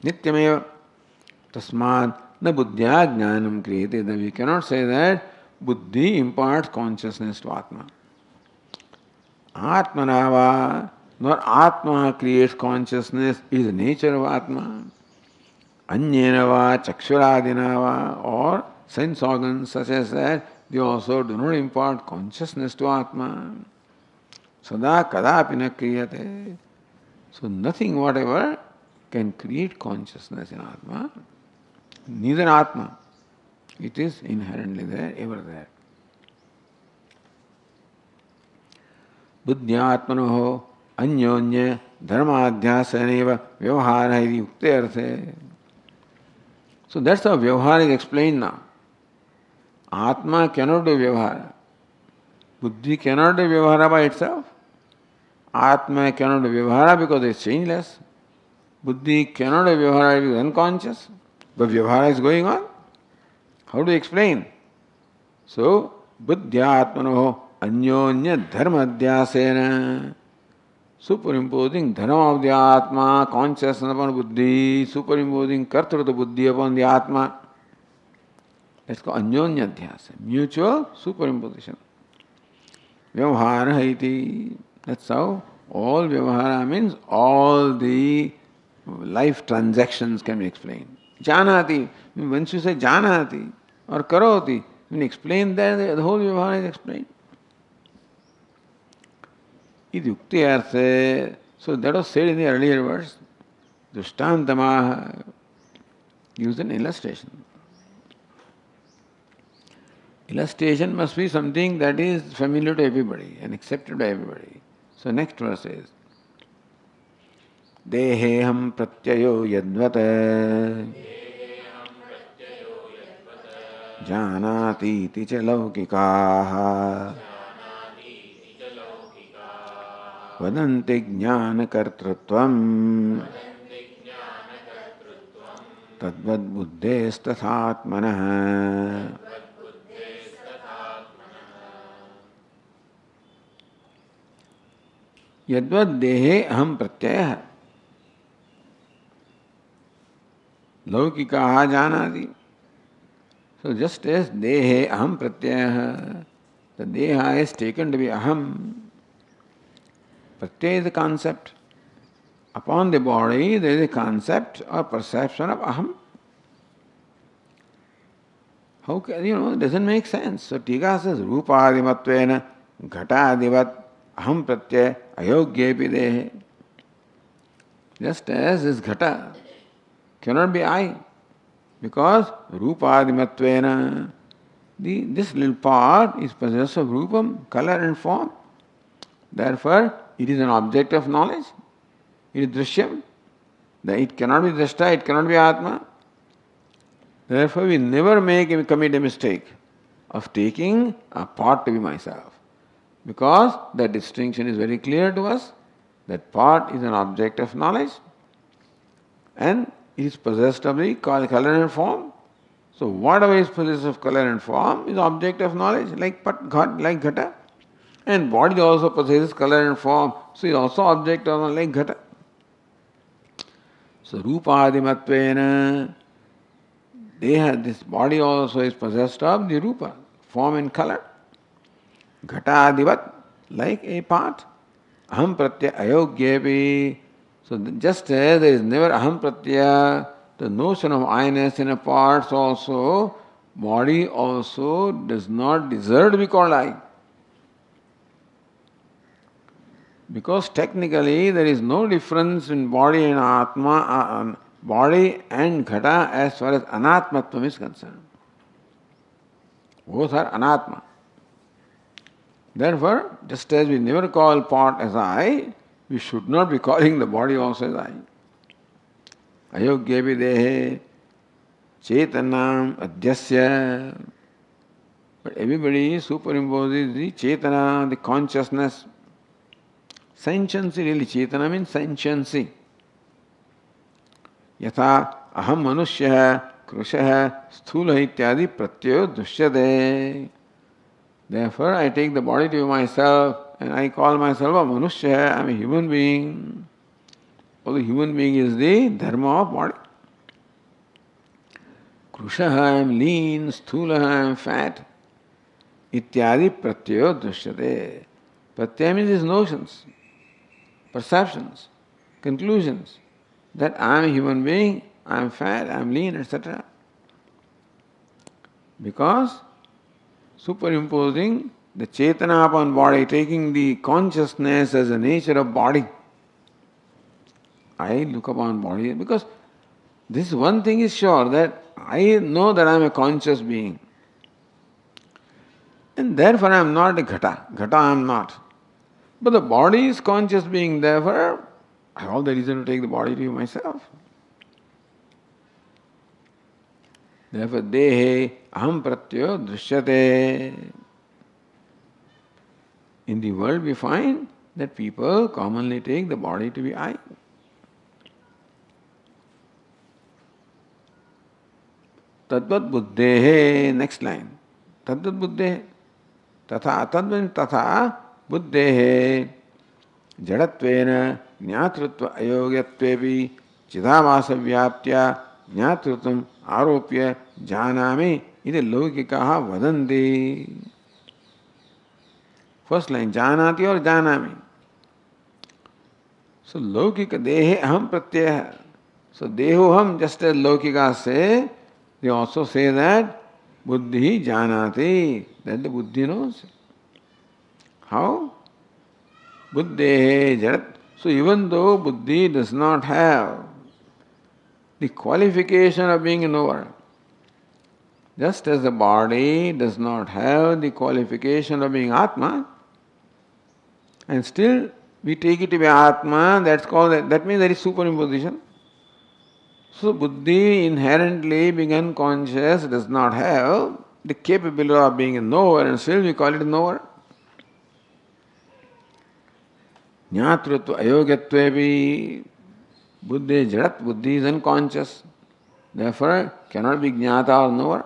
S1: Nityameva. Tasmad na buddhya jnanam kriyate. Then we cannot say that buddhi imparts consciousness to Atma. Atmanava, nor Atma creates consciousness, it is the nature of Atma. Anyenava, chakshuradinava, or sense organs such as that, they also do not impart consciousness to Atma. Sada kadapi na kriyate. So nothing whatever can create consciousness in Atma. Neither Atma. It is inherently there, ever there. Buddhyatmanoho anyonya dharmadhyasaneva vyavahara iti ukte arthe. So that's how vyavahara is explained now. Atma cannot do vyavahara. Buddhi cannot do vyavahara by itself. Atma cannot do vyavahara because it is changeless. Buddhi cannot do vyavahara because it is unconscious. But vyavahara is going on. How do you explain? So, buddhyatmanoho anyonya dharmadhyasena, superimposing dharma of the Atma, consciousness upon buddhi, superimposing kartrutva buddhi upon the Atma. That's called anyonya dhyasa, mutual superimposition. Vyavahara iti. That's how all vyavahara means all the life transactions can be explained. Janati, once you say janati or karoti, when you explain that, the whole vyavahara is explained. Iti ukti arthe. So that was said in the earlier verse. Drishtantamaha used an illustration. Illustration must be something that is familiar to everybody and accepted by everybody. So next verse is Deheham pratyayo yadvata janati iti cha laukikaha vadanti jnana kartrutvam tadvad buddhestathatmanah. Yadvad dehe aham pratyaya laukikaha janati. So just as dehe aham pratyaya, the deha is taken to be aham. Pratyaya is the concept. Upon the body there is a concept or perception of aham. How can, it doesn't make sense. So Tika says, Rupadimatvena ghatadivat aham pratyaya ayogyepi dehe. Just as this ghata cannot be I, because Rupadimatvena, this little part is possessed of Rupam, color and form. Therefore, it is an object of knowledge. It is Drishyam. It cannot be Drashta, it cannot be Atma. Therefore, we never commit a mistake of taking a part to be myself. Because that distinction is very clear to us. That part is an object of knowledge and it is possessed of the color and form. So whatever is possessed of color and form is object of knowledge, like ghata. And body also possesses color and form, so is also object of knowledge, like ghata. So rupadimatvena, this body also is possessed of the rupa, form and color. Ghatadivat, like a part. aham pratyaya ayogyepi. So just as there is never aham pratyaya, the notion of I-ness in a parts also, body also does not deserve to be called I. Because technically there is no difference in body and Atma, body and Ghata as far as Anatmatvam is concerned. Both are Anatma. Therefore, just as we never call pot as I, we should not be calling the body also as I. Ayogyevi dehe chetanam adyasya. But everybody superimposes the chetana, the consciousness. Sentiency, really, chetana means sentiency. Yatha aham manushya krusha sthula ityadi pratyayo dushyate. Therefore, I take the body to be myself and I call myself a manushya, I am a human being. Although human being is the dharma of body. Krusha, I am lean, sthula, I am fat. Ityadi pratyayo dushyate. Pratyaya means these notions, perceptions, conclusions that I am a human being, I am fat, I am lean, etc. Because superimposing the chetana upon body, taking the consciousness as the nature of body, I look upon body because this one thing is sure that I know that I am a conscious being. And therefore I am not a ghata. Ghata I am not. But the body is conscious being, therefore I have all the reason to take the body to myself. Therefore, dehe aham pratyayo drishyate. In the world we find that people commonly take the body to be I. Tadvat buddhehe, next line. Tadvat buddhehe. Tatha, tadvat tatha buddhehe. Jadatvena jnatrutva ayogyatvepi chidavasa vyaptya jnatrutvam aropya janami iti laukikaha vadanti. First line, janati or janami. So laukika dehe aham pratyaya. So dehoham, just as laukika say, they also say that buddhi janati, that the buddhi knows. How? Buddhehe jarat. So even though buddhi does not have the qualification of being a knower, just as the body does not have the qualification of being Atma, and still we take it to be Atma, that means there is superimposition. So buddhi inherently being unconscious does not have the capability of being a knower, and still we call it a knower. Jnatrutva ayogyatvepi. Buddhi is jarat, buddhi is unconscious. Therefore cannot be jnata or knower.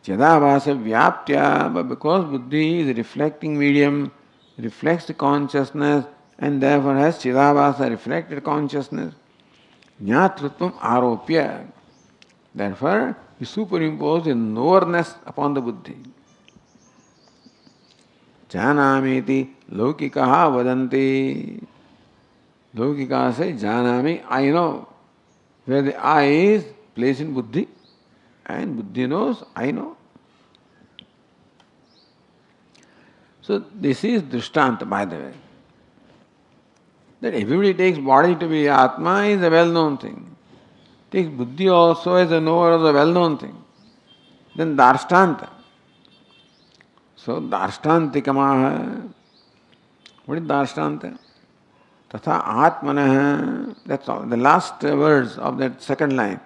S1: Chidavasa vyaptya, but because buddhi is a reflecting medium, reflects the consciousness and therefore has chidavasa, reflected consciousness. Jnatrutvam aropya. Therefore, we superimpose the knowerness upon the buddhi. Janamiti laukikaha vadanti. Laukika says, Janami, I know. Where the I is placed in buddhi, and buddhi knows, I know. So this is drishtanta, by the way. That everybody takes body to be Atma is a well-known thing. Takes buddhi also as a knower of a well-known thing. Then darshtanta. So darshtantikamaha. What is darshtanta? Tatha atmanah. That's all. The last words of that second line.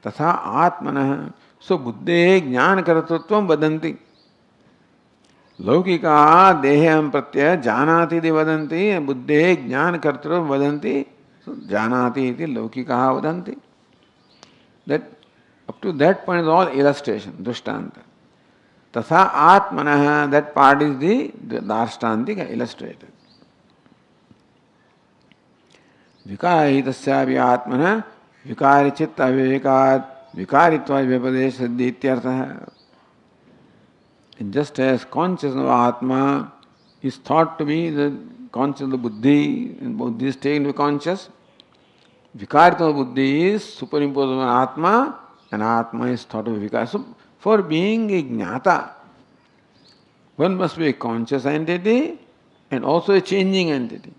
S1: Tatha atmanah. So buddhe jnana karatutvam vadanti. Laukika deham pratyaya janati iti vadanti. Buddhe jnana karatutvam vadanti. So janati iti laukika vadanti. That up to that point is all illustration, drishtanta. Tatha atmanah, that part is the darshtantika illustrated. Vikari tasyapi atmana vikari chitta vivekat vikaritva vyapadesh siddhi ityartha. And just as consciousness of Atma is thought to be the conscious of the buddhi, and buddhi is taken to be conscious. Vikaritma buddhi is superimposed on Atma, and Atma is thought of vikar. So, for being a jnata, one must be a conscious entity and also a changing entity.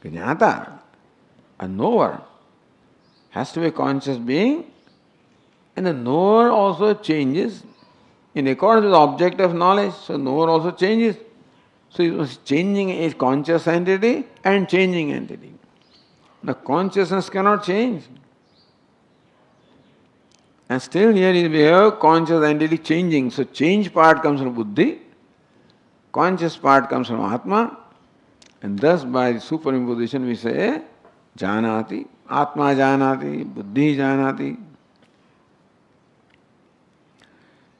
S1: A jnata, a knower, has to be a conscious being, and the knower also changes in accordance with the object of knowledge. So, knower also changes. So, it was changing a conscious entity and changing entity. The consciousness cannot change. And still here we have conscious entity changing. So change part comes from buddhi, conscious part comes from Atma, and thus by superimposition we say janati, Atma janati, buddhi janati.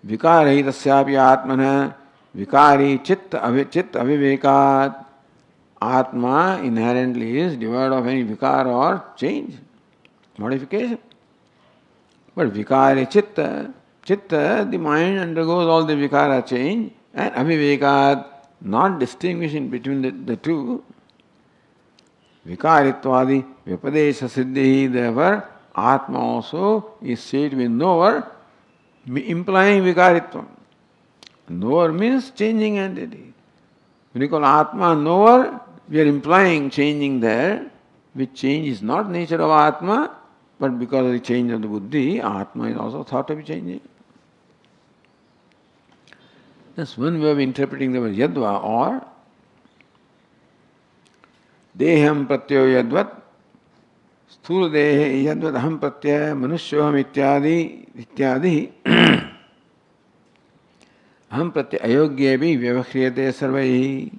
S1: Vikari tasyapi atmana, vikari chitta avivekat. Atma inherently is devoid of any vikar or change, modification. But vikari chitta, the mind undergoes all the vikara change, and avivekat, not distinguishing between the two. Vikaritvadi Upadesha siddhi, therefore, Atma also is said with knower, implying vikaritvam. Knower means changing entity. When you call Atma knower, we are implying changing there, which change is not nature of Atma, but because of the change of the buddhi, Atma is also thought to be changing. That's one way of interpreting the word yadva, or deham pratyo yadvat, sthula dehe yadvat aham pratyaya manusyoham ityadi aham pratyaya ayogyebi vyavahriyate sarvaihi.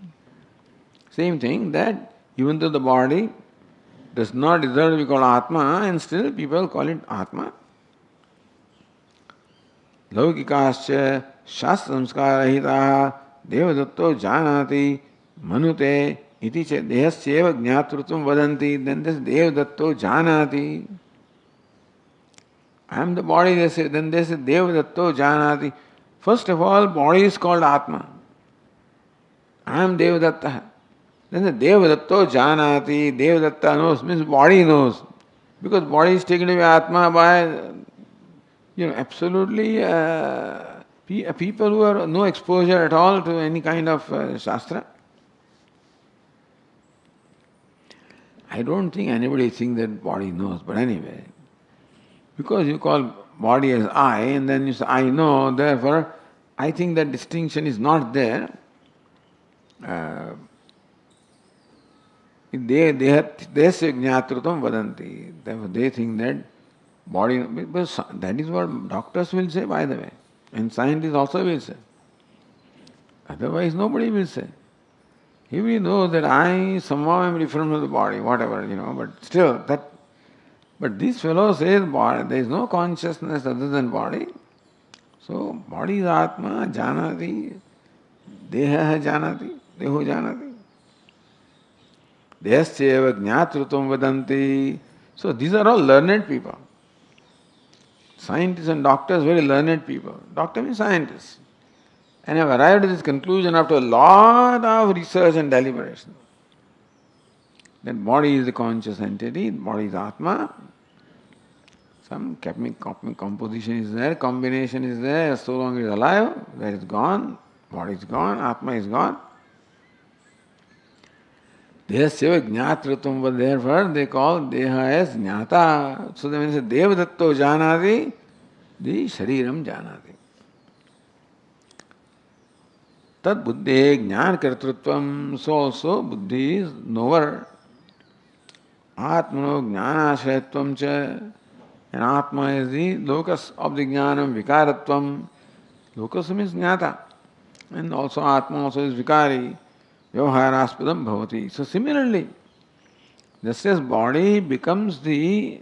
S1: Same thing, that even though the body does not deserve to be called Atma, and still people call it Atma. Laukikascha shastra samskarahitaha devadatto janati manute iti che dehasyeva jnatrutam vadanti. Then this devadatto janati. I am the body, they say. Then they say devadatto janati. First of all, body is called Atma. I am Devadatta. Then the Devadatta janati, Devadatta knows, means body knows. Because body is taken to be Atma by, absolutely people who have no exposure at all to any kind of Shastra. I don't think anybody thinks that body knows, but anyway. Because you call body as I, and then you say, I know, therefore, I think that distinction is not there. They say jnatrutam vadanti. Therefore they think that body, because that is what doctors will say, by the way, and scientists also will say. Otherwise nobody will say. He will know that I somehow am different from the body, whatever, but still that. But this fellow says body, there is no consciousness other than body. So body is Atma, janati, deha janati, deho janati. Dehasyeva jnatrutam vadanti. So these are all learned people. Scientists and doctors, very learned people. Doctor means scientists. And have arrived at this conclusion after a lot of research and deliberation. That body is the conscious entity, body is Atma. Some composition is there, combination is there, so long it is alive, that is gone, body is gone, Atma is gone. Dehasya jnatrutam, but therefore they call Deha as jnata. So when they say Devadatto janati, the Shariram janati. Tad buddhe jnana kartrutvam, so also buddhi is knower. Atmano jnanashrayatvam cha, and Atma is the locus of the jnanam, vikaratvam. Locus means jnata. And also Atma also is vikari. Vyavaharaspradam bhavati. So similarly, just as body becomes the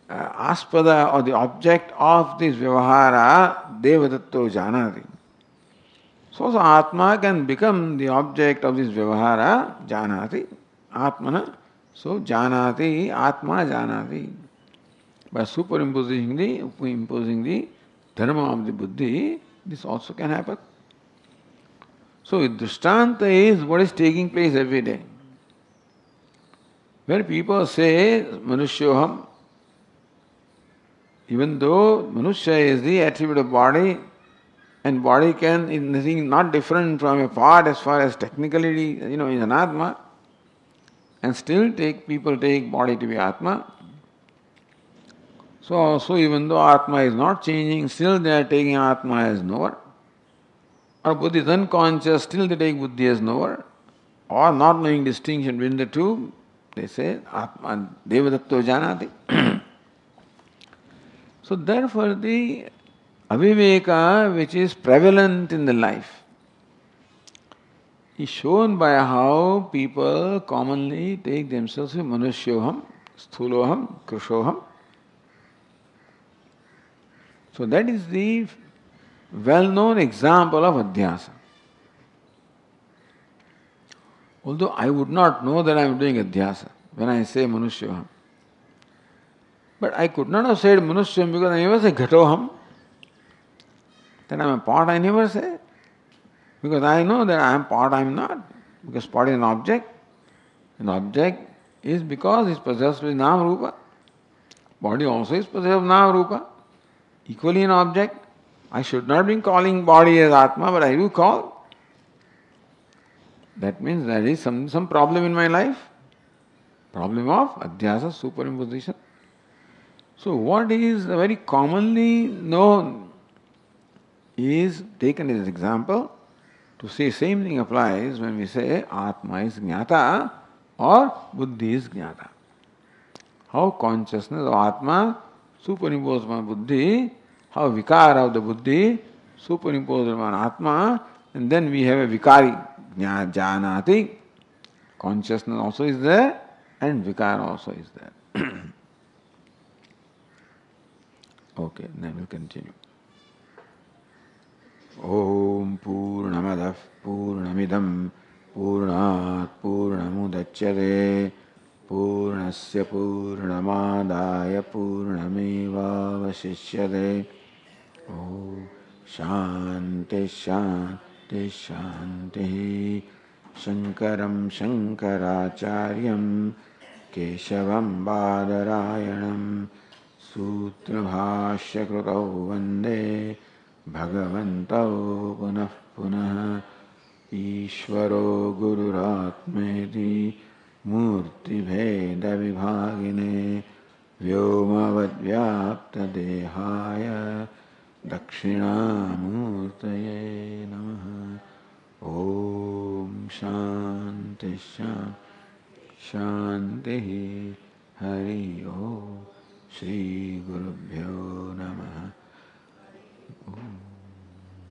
S1: aspada or the object of this vyavahara, devadatto janati. So also Atma can become the object of this vyavahara, janati, Atmana. So janati, Atma janati. By superimposing the dharma of the buddhi, this also can happen. So So Drishtanta is what is taking place every day. Where people say Manusyoham, even though Manusya is the attribute of body, and body can is nothing not different from a part as far as technically, is an Atma, and still people take body to be Atma. So also even though Atma is not changing, still they are taking Atma as knower. Or Buddhi is unconscious, still they take Buddhi as knower. Or not knowing distinction between the two, they say Atma Devadatto Janati. So therefore the aviveka which is prevalent in the life is shown by how people commonly take themselves as Manusyoham, Sthuloham, Krushoham. So that is the well-known example of adhyasa. Although I would not know that I am doing adhyasa when I say Manusyoham. But I could not have said Manusyam because I never say Ghatoham. Then I am a part, I never say. Because I know that I am part, I am not. Because part is an object. An object is because it is possessed with Nam Rupa. Body also is possessed with Nam Rupa. Equally an object. I should not be calling body as Atma, but I do call. That means there is some problem in my life. Problem of adhyasa, superimposition. So what is very commonly known is taken as example to say same thing applies when we say Atma is Jnata or Buddhi is Jnata. How consciousness of Atma superimposed upon Buddhi, how vikara of the Buddhi superimposed upon Atma, and then we have a vikari, Janati. Consciousness also is there and vikara also is there. Okay, then we'll continue. Om Purnamadah Purnamidam Purnat Purnamudachyate Purnasya Purnamadaya Purnamevavasishyate. Om Shanti Shanti Shanti. Shankaram Shankaracharyam Keshavam Badarayanam Sutrabhashya Krutau Vande Bhagavantau Punah Punah Ishvaro Gururatmeti Murti Bheda Vibhagine Vyomavad Vyapta Dehaya Dakshinamurtaye Namaha. Om Shanti Shanti Shanti. Hari Om. Shri Gurubhyo Namaha. Om.